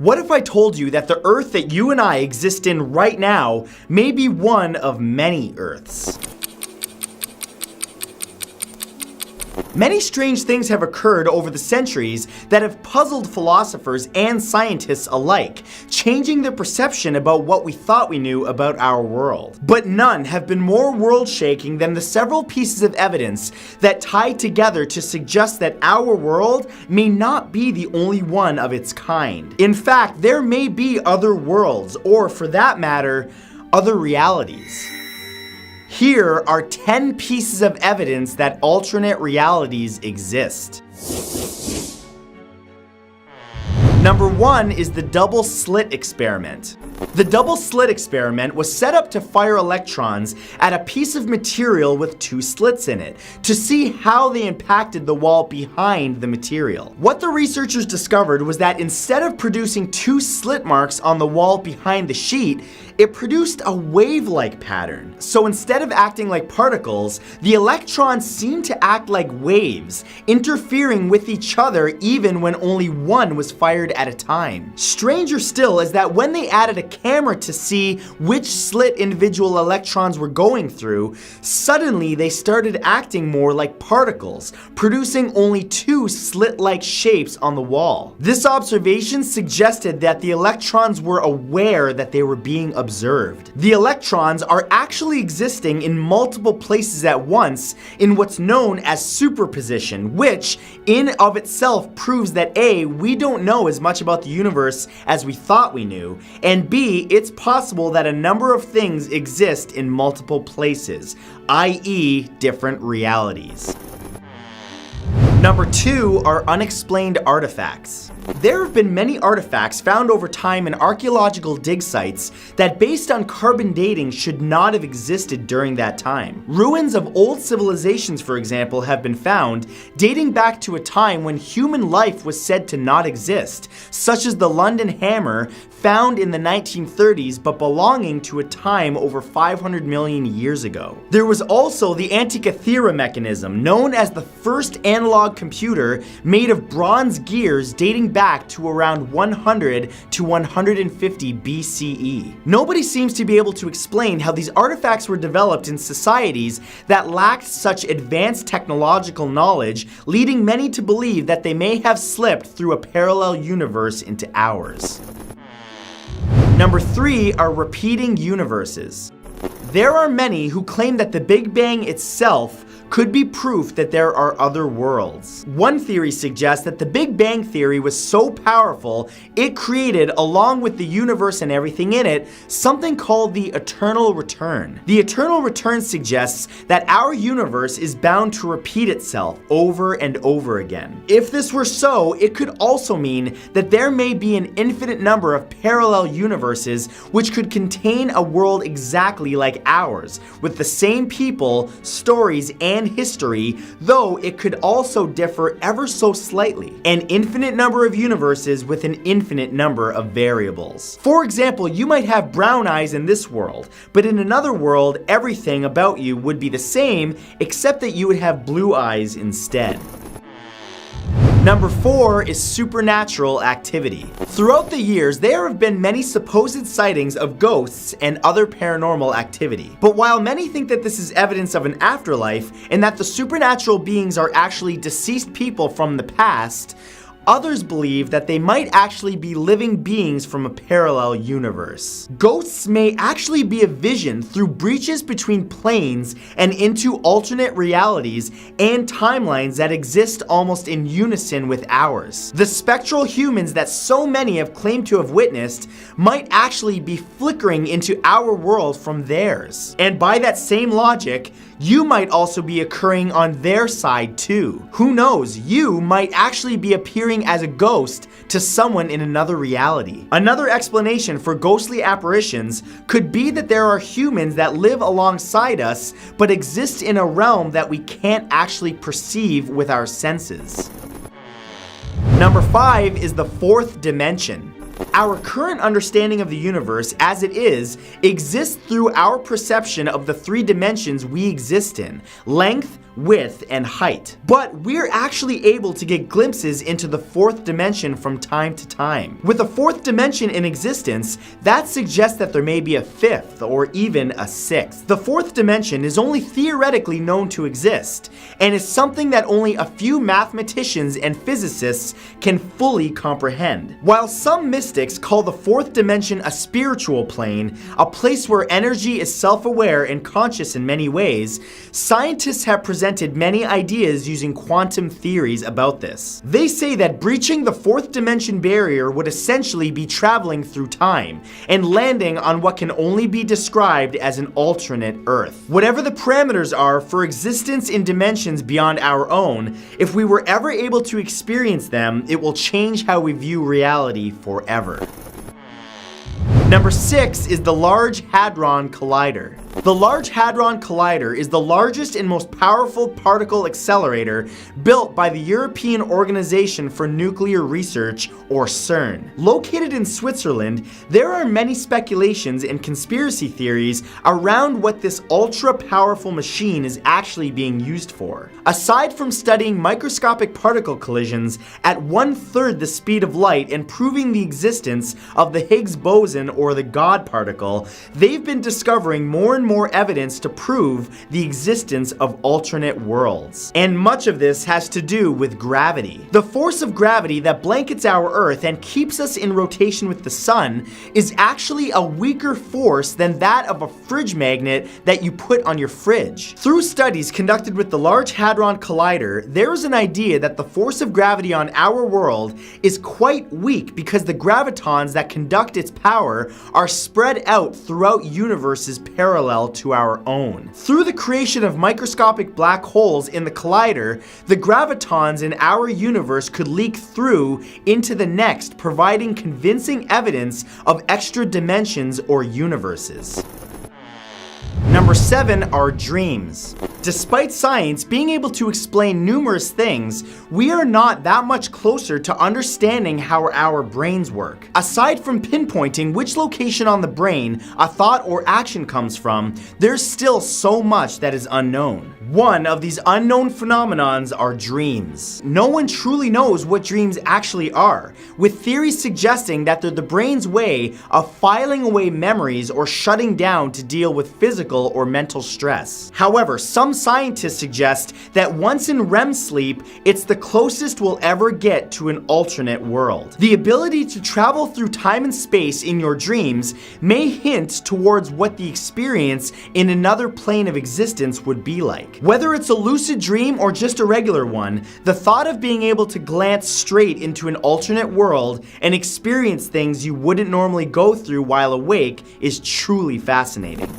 What if I told you that the Earth that you and I exist in right now may be one of many Earths? Many strange things have occurred over the centuries that have puzzled philosophers and scientists alike, changing their perception about what we thought we knew about our world. But none have been more world-shaking than the several pieces of evidence that tie together to suggest that our world may not be the only one of its kind. In fact, there may be other worlds, or for that matter, other realities. Here are 10 pieces of evidence that alternate realities exist. Number 1 is the double slit experiment. The double slit experiment was set up to fire electrons at a piece of material with 2 slits in it to see how they impacted the wall behind the material. What the researchers discovered was that instead of producing 2 slit marks on the wall behind the sheet, it produced a wave-like pattern. So instead of acting like particles, the electrons seemed to act like waves, interfering with each other even when only one was fired at a time. Stranger still is that when they added a camera to see which slit individual electrons were going through, suddenly they started acting more like particles, producing only 2 slit-like shapes on the wall. This observation suggested that the electrons were aware that they were being observed. The electrons are actually existing in multiple places at once in what's known as superposition, which in of itself proves that A, we don't know as much about the universe as we thought we knew, and B, it's possible that a number of things exist in multiple places, i.e., different realities. Number 2 are unexplained artifacts. There have been many artifacts found over time in archaeological dig sites that, based on carbon dating, should not have existed during that time. Ruins of old civilizations, for example, have been found dating back to a time when human life was said to not exist, such as the London hammer found in the 1930s but belonging to a time over 500 million years ago. There was also the Antikythera mechanism, known as the first analog computer made of bronze gears dating back to around 100 to 150 BCE. Nobody seems to be able to explain how these artifacts were developed in societies that lacked such advanced technological knowledge, leading many to believe that they may have slipped through a parallel universe into ours. Number 3 are repeating universes. There are many who claim that the Big Bang itself could be proof that there are other worlds. One theory suggests that the Big Bang theory was so powerful, it created, along with the universe and everything in it, something called the eternal return. The eternal return suggests that our universe is bound to repeat itself over and over again. If this were so, it could also mean that there may be an infinite number of parallel universes which could contain a world exactly like ours, with the same people, stories, and history, though it could also differ ever so slightly. An infinite number of universes with an infinite number of variables. For example, you might have brown eyes in this world, but in another world, everything about you would be the same, except that you would have blue eyes instead. Number 4 is supernatural activity. Throughout the years, there have been many supposed sightings of ghosts and other paranormal activity. But while many think that this is evidence of an afterlife and that the supernatural beings are actually deceased people from the past, others believe that they might actually be living beings from a parallel universe. Ghosts may actually be a vision through breaches between planes and into alternate realities and timelines that exist almost in unison with ours. The spectral humans that so many have claimed to have witnessed might actually be flickering into our world from theirs. And by that same logic, you might also be occurring on their side too. Who knows, you might actually be appearing as a ghost to someone in another reality. Another explanation for ghostly apparitions could be that there are humans that live alongside us but exist in a realm that we can't actually perceive with our senses. Number 5 is the fourth dimension. Our current understanding of the universe as it is exists through our perception of the three dimensions we exist in: length, width, and height. But we're actually able to get glimpses into the fourth dimension from time to time. With a fourth dimension in existence, that suggests that there may be a fifth or even a sixth. The fourth dimension is only theoretically known to exist, and is something that only a few mathematicians and physicists can fully comprehend. While some mystics call the fourth dimension a spiritual plane, a place where energy is self-aware and conscious in many ways, scientists have presented many ideas using quantum theories about this. They say that breaching the fourth dimension barrier would essentially be traveling through time and landing on what can only be described as an alternate Earth. Whatever the parameters are for existence in dimensions beyond our own, if we were ever able to experience them, it will change how we view reality forever. Number 6 is the Large Hadron Collider. The Large Hadron Collider is the largest and most powerful particle accelerator built by the European Organization for Nuclear Research, or CERN. Located in Switzerland, there are many speculations and conspiracy theories around what this ultra-powerful machine is actually being used for. Aside from studying microscopic particle collisions at 1/3 the speed of light and proving the existence of the Higgs boson or the God particle, they've been discovering more and more evidence to prove the existence of alternate worlds. And much of this has to do with gravity. The force of gravity that blankets our Earth and keeps us in rotation with the sun is actually a weaker force than that of a fridge magnet that you put on your fridge. Through studies conducted with the Large Hadron Collider, there is an idea that the force of gravity on our world is quite weak because the gravitons that conduct its power are spread out throughout universes parallel to our own. Through the creation of microscopic black holes in the collider, the gravitons in our universe could leak through into the next, providing convincing evidence of extra dimensions or universes. Number 7 are dreams. Despite science being able to explain numerous things, we are not that much closer to understanding how our brains work. Aside from pinpointing which location on the brain a thought or action comes from, there's still so much that is unknown. One of these unknown phenomenons are dreams. No one truly knows what dreams actually are, with theories suggesting that they're the brain's way of filing away memories or shutting down to deal with physical or mental stress. However, some scientists suggest that once in REM sleep, it's the closest we'll ever get to an alternate world. The ability to travel through time and space in your dreams may hint towards what the experience in another plane of existence would be like. Whether it's a lucid dream or just a regular one, the thought of being able to glance straight into an alternate world and experience things you wouldn't normally go through while awake is truly fascinating.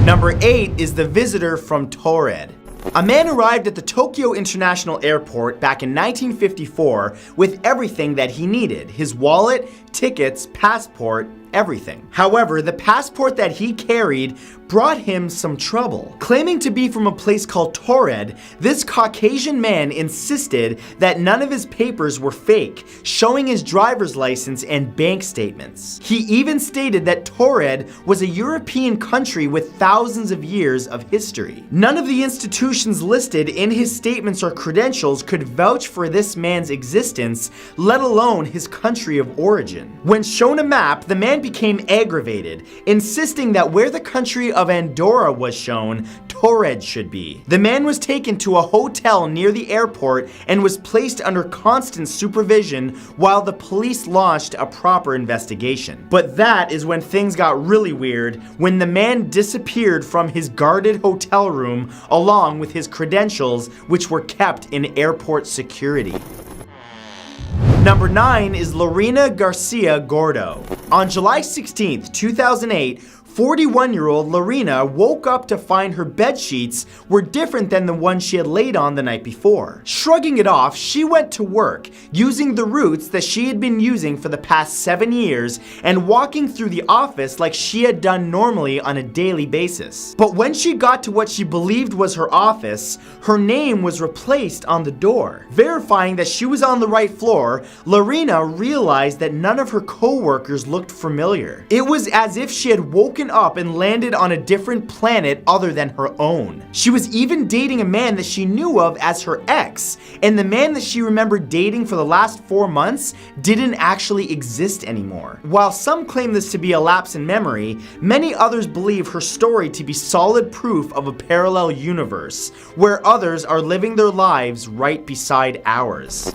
Number 8 is the visitor from Taured. A man arrived at the Tokyo International Airport back in 1954 with everything that he needed: his wallet, tickets, passport, everything. However, the passport that he carried brought him some trouble. Claiming to be from a place called Taured, this Caucasian man insisted that none of his papers were fake, showing his driver's license and bank statements. He even stated that Taured was a European country with thousands of years of history. None of the institutions listed in his statements or credentials could vouch for this man's existence, let alone his country of origin. When shown a map, the man became aggravated, insisting that where the country of Andorra was shown, Taured should be. The man was taken to a hotel near the airport and was placed under constant supervision while the police launched a proper investigation. But that is when things got really weird, when the man disappeared from his guarded hotel room along with his credentials, which were kept in airport security. Number 9 is Lorena Garcia Gordo. On July 16, 2008, 41-year-old Lorena woke up to find her bed sheets were different than the ones she had laid on the night before. Shrugging it off, she went to work, using the routes that she had been using for the past 7 years and walking through the office like she had done normally on a daily basis. But when she got to what she believed was her office, her name was replaced on the door. Verifying that she was on the right floor, Lorena realized that none of her co-workers looked familiar. It was as if she had woken up and landed on a different planet other than her own. She was even dating a man that she knew of as her ex, and the man that she remembered dating for the last 4 months didn't actually exist anymore. While some claim this to be a lapse in memory, many others believe her story to be solid proof of a parallel universe, where others are living their lives right beside ours.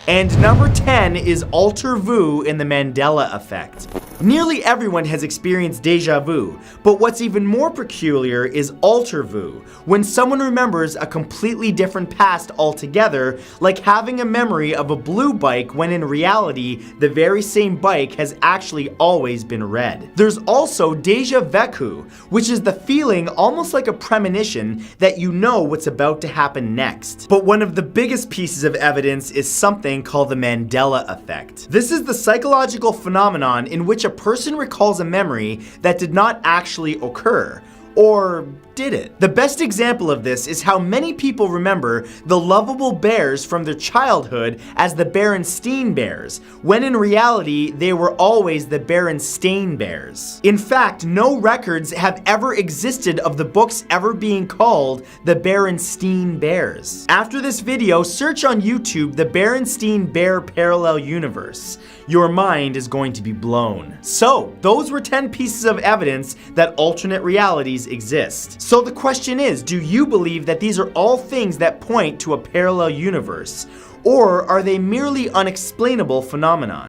And number 10 is alter vu in the Mandela effect. Nearly everyone has experienced deja vu, but what's even more peculiar is alter vu, when someone remembers a completely different past altogether, like having a memory of a blue bike when in reality, the very same bike has actually always been red. There's also deja vu, which is the feeling almost like a premonition that you know what's about to happen next. But one of the biggest pieces of evidence is something called the Mandela effect. This is the psychological phenomenon in which a person recalls a memory that did not actually occur. Or did it? The best example of this is how many people remember the lovable bears from their childhood as the Berenstain Bears, when in reality they were always the Berenstain Bears. In fact, no records have ever existed of the books ever being called the Berenstain Bears. After this video, search on YouTube the Berenstain Bear Parallel Universe. Your mind is going to be blown. So, those were 10 pieces of evidence that alternate realities exist. So the question is, do you believe that these are all things that point to a parallel universe? Or are they merely unexplainable phenomena?